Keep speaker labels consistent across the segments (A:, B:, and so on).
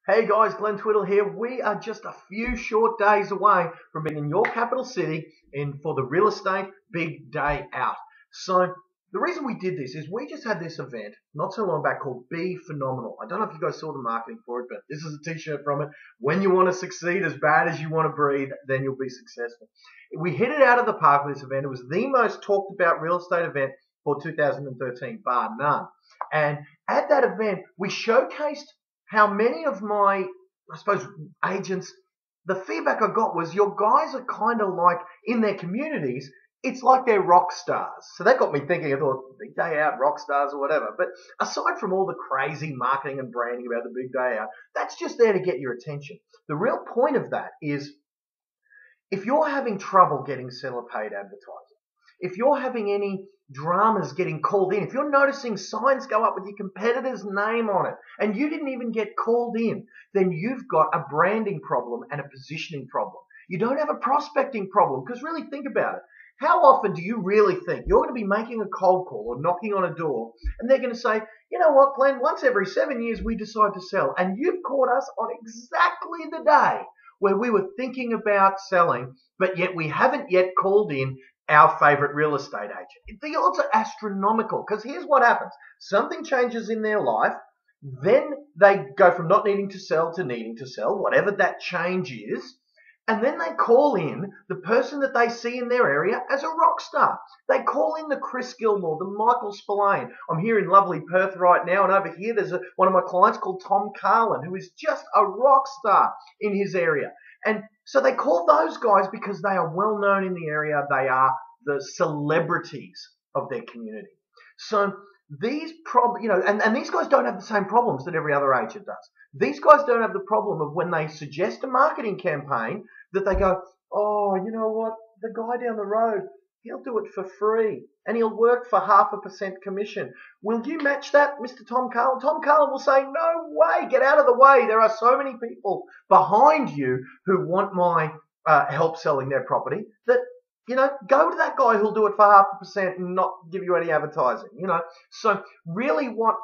A: Hey guys, Glenn Twiddle here. We are just a few short days away from being in your capital city for the real estate big day out. So the reason we did this is we just had this event not so long back called Be Phenomenal. I don't know if you guys saw the marketing for it, but this is a t-shirt from it. When you want to succeed as bad as you want to breathe, then you'll be successful. We hit it out of the park with this event. It was the most talked about real estate event for 2013, bar none. And at that event, we showcased how many of my, I suppose, agents, the feedback I got was your guys are kind of like in their communities, it's like they're rock stars. So that got me thinking, I thought, big day out, rock stars or whatever. But aside from all the crazy marketing and branding about the big day out, that's just there to get your attention. The real point of that is if you're having trouble getting seller paid advertising, if you're having any dramas getting called in, if you're noticing signs go up with your competitor's name on it and you didn't even get called in, then you've got a branding problem and a positioning problem. You don't have a prospecting problem, because really think about it. How often do you really think you're going to be making a cold call or knocking on a door and they're going to say, you know what, Glenn, once every 7 years we decide to sell, and you've caught us on exactly the day where we were thinking about selling, but yet we haven't yet called in our favorite real estate agent. The odds are astronomical, because here's what happens. Something changes in their life, then they go from not needing to sell to needing to sell, whatever that change is, and then they call in the person that they see in their area as a rock star. They call in the Chris Gilmore, the Michael Spillane. I'm here in lovely Perth right now, and over here there's one of my clients called Tom Carlin, who is just a rock star in his area. And so they call those guys because they are well known in the area. They are the celebrities of their community. So these and these guys don't have the same problems that every other agent does. These guys don't have the problem of when they suggest a marketing campaign that they go, oh, you know what, the guy down the road, he'll do it for free and he'll work for 0.5% commission. Will you match that, Mr. Tom Carlin? Tom Carlin will say, no way, get out of the way. There are so many people behind you who want my help selling their property that, go to that guy who'll do it for 0.5% and not give you any advertising, So really what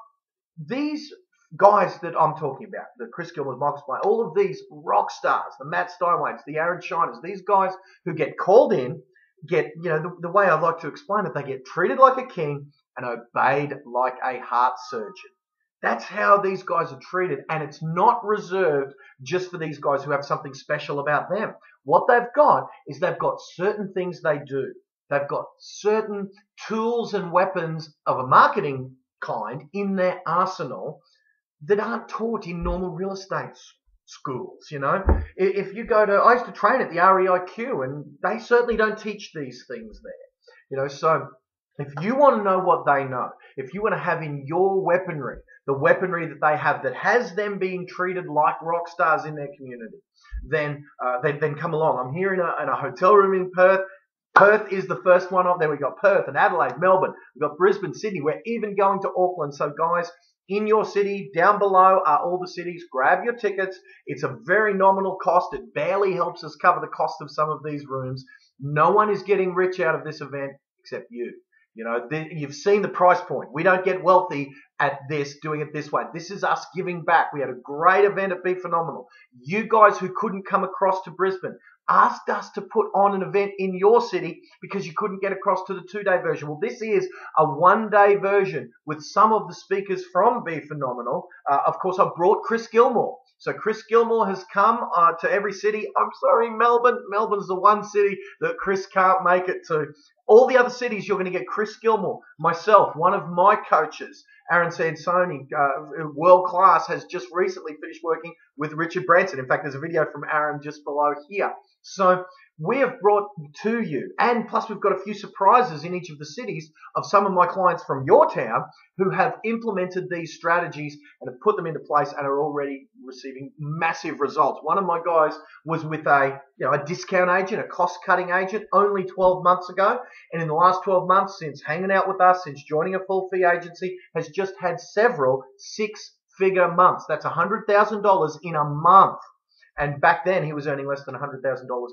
A: these guys that I'm talking about, the Chris Gilmore, Michael Spillane, all of these rock stars, the Matt Steinwaites, the Aaron Shiners, these guys who get called in, get, the way I like to explain it, they get treated like a king and obeyed like a heart surgeon. That's how these guys are treated, and it's not reserved just for these guys who have something special about them. What they've got is they've got certain things they do. They've got certain tools and weapons of a marketing kind in their arsenal that aren't taught in normal real estate schools. If you go to, I used to train at the REIQ, and they certainly don't teach these things there. So if you want to know what they know, if you want to have in your weaponry, the weaponry that they have that has them being treated like rock stars in their community, then come along. I'm here in a hotel room in Perth. Perth is the first one off. There we got Perth and Adelaide, Melbourne. We've got Brisbane, Sydney. We're even going to Auckland. So guys, in your city, down below are all the cities. Grab your tickets. It's a very nominal cost. It barely helps us cover the cost of some of these rooms. No one is getting rich out of this event except you. You've seen the price point. We don't get wealthy at this, doing it this way. This is us giving back. We had a great event at Be Phenomenal. You guys who couldn't come across to Brisbane asked us to put on an event in your city because you couldn't get across to the 2-day version. Well, this is a 1-day version with some of the speakers from Be Phenomenal. Of course, I brought Chris Gilmore. So Chris Gilmore has come to every city. I'm sorry, Melbourne. Melbourne's the one city that Chris can't make it to. All the other cities, you're going to get Chris Gilmore, myself, one of my coaches, Aaron Sansoni, world class, has just recently finished working with Richard Branson. In fact, there's a video from Aaron just below here. So we have brought to you, and plus we've got a few surprises in each of the cities of some of my clients from your town who have implemented these strategies and have put them into place and are already receiving massive results. One of my guys was with a discount agent, a cost-cutting agent, only 12 months ago, and in the last 12 months, since hanging out with us, since joining a full-fee agency, has just had several 6-figure months. That's $100,000 in a month. And back then, he was earning less than $100,000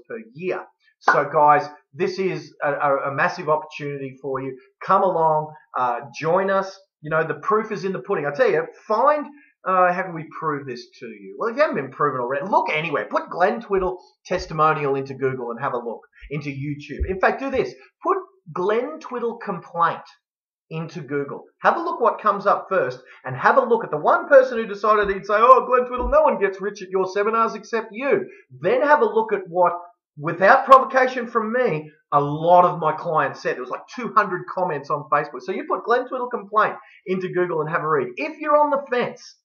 A: per year. So, guys, this is a massive opportunity for you. Come along, join us. The proof is in the pudding. I tell you, find How can we prove this to you? Well, if you haven't been proven already, look anywhere. Put Glenn Twiddle testimonial into Google and have a look, into YouTube. In fact, do this. Put Glenn Twiddle complaint into Google. Have a look what comes up first, and have a look at the one person who decided he'd say, oh, Glenn Twiddle, no one gets rich at your seminars except you. Then have a look at what, without provocation from me, a lot of my clients said. There was like 200 comments on Facebook. So you put Glenn Twiddle complaint into Google and have a read. If you're on the fence,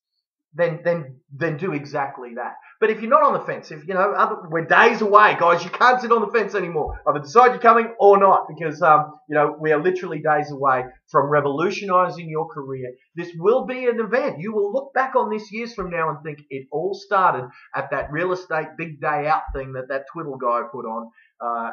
A: then do exactly that. But if you're not on the fence, if we're days away, guys, you can't sit on the fence anymore. Either decide you're coming or not, because we are literally days away from revolutionizing your career. This will be an event. You will look back on this years from now and think it all started at that real estate big day out thing that Twiddle guy put on,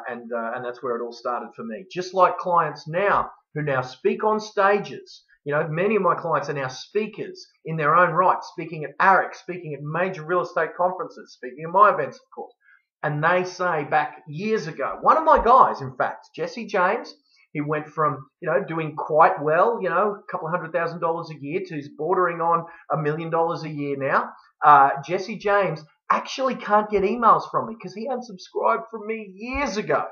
A: and that's where it all started for me. Just like clients now who now speak on stages. Many of my clients are now speakers in their own right, speaking at ARIC, speaking at major real estate conferences, speaking at my events, of course. And they say back years ago, one of my guys, in fact, Jesse James, he went from, doing quite well, a couple $100,000 a year to he's bordering on $1 million a year now. Jesse James actually can't get emails from me because he unsubscribed from me years ago.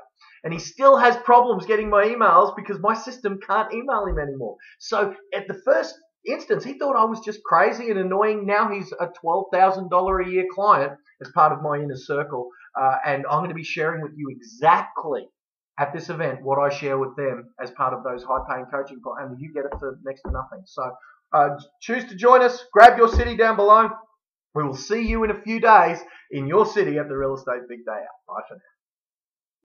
A: And he still has problems getting my emails because my system can't email him anymore. So at the first instance, he thought I was just crazy and annoying. Now he's a $12,000 a year client as part of my inner circle. And I'm going to be sharing with you exactly at this event what I share with them as part of those high-paying coaching plans. And you get it for next to nothing. So choose to join us. Grab your city down below. We will see you in a few days in your city at the Real Estate Big Day Out. Bye for now.